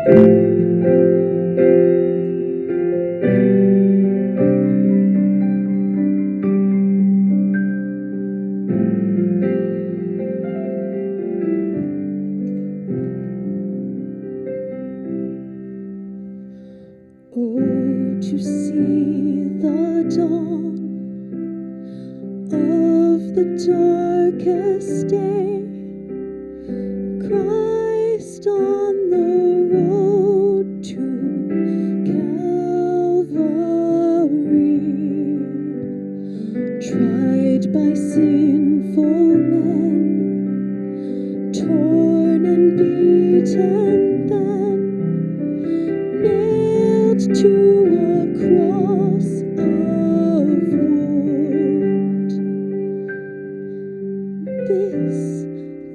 Oh, to see the dawn of the darkest day, Christ on the road to Calvary, tried by sinful men, torn and beaten then, nailed to a cross of wood. This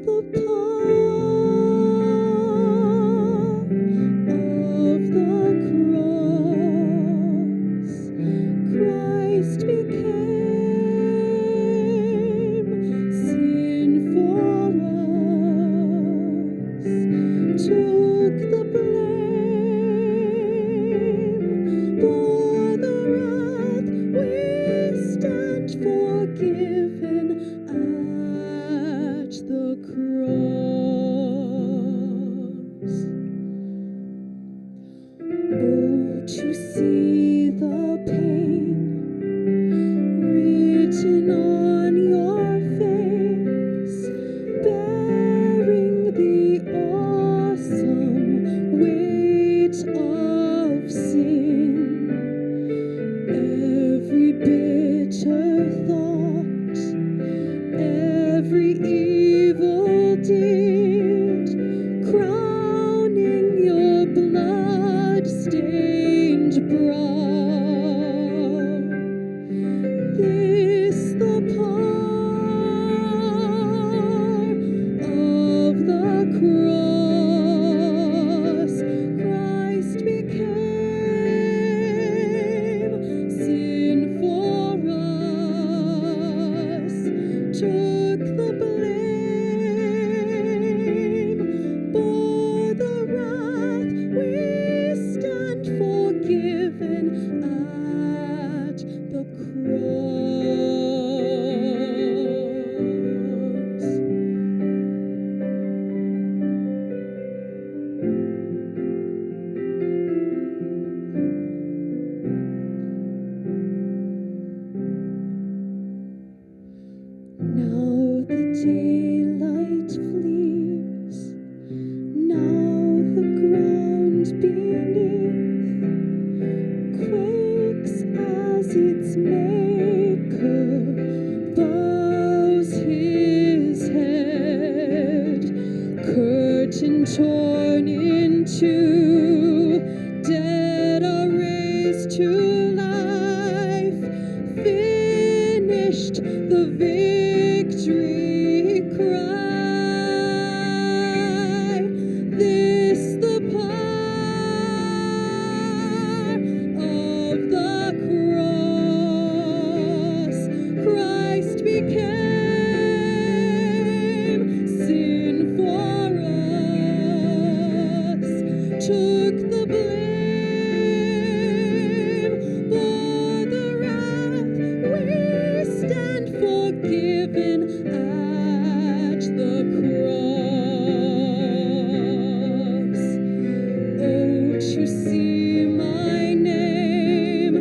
the power of the cross. Christ became sin for us, took the blame, bore the wrath. We stand forgiven at the cross. Oh, to see the pain written on your face, bearing the awesome weight of sin. Every bitter thought, every evil deed, crowning your blood-stained brow. This the power of the cross. Christ became sin for us, took the blame, bore the wrath. We stand forgiven at the cross. Now the daylight flees, now the ground beneath quakes as its maker bows his head. Curtain torn in two, dead are raised to life, finished the victory cry. This the power of the cross. Christ became sin for us, took the blame, bore the wrath. We stand forgiven at the cross. Oh, to see my name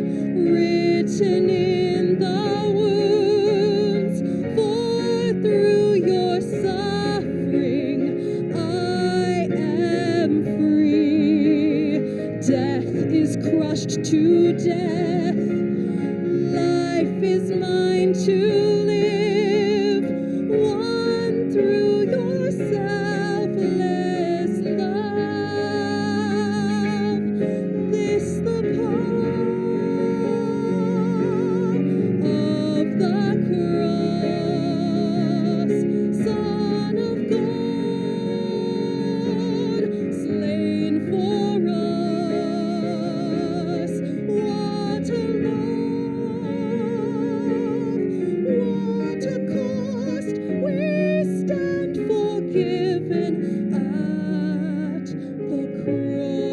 written in the wounds, for through your suffering I am free. Death is crushed to death, life is mine to live, won through your selfless love. This the power of the cross. Son of God, slain for us. What a love, what a cost. We stand forgiven at the cross.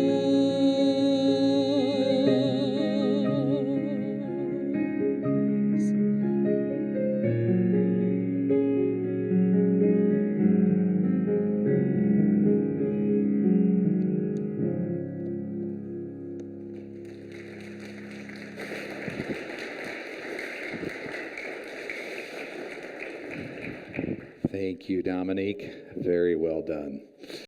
Thank you, Dominique. Very well done.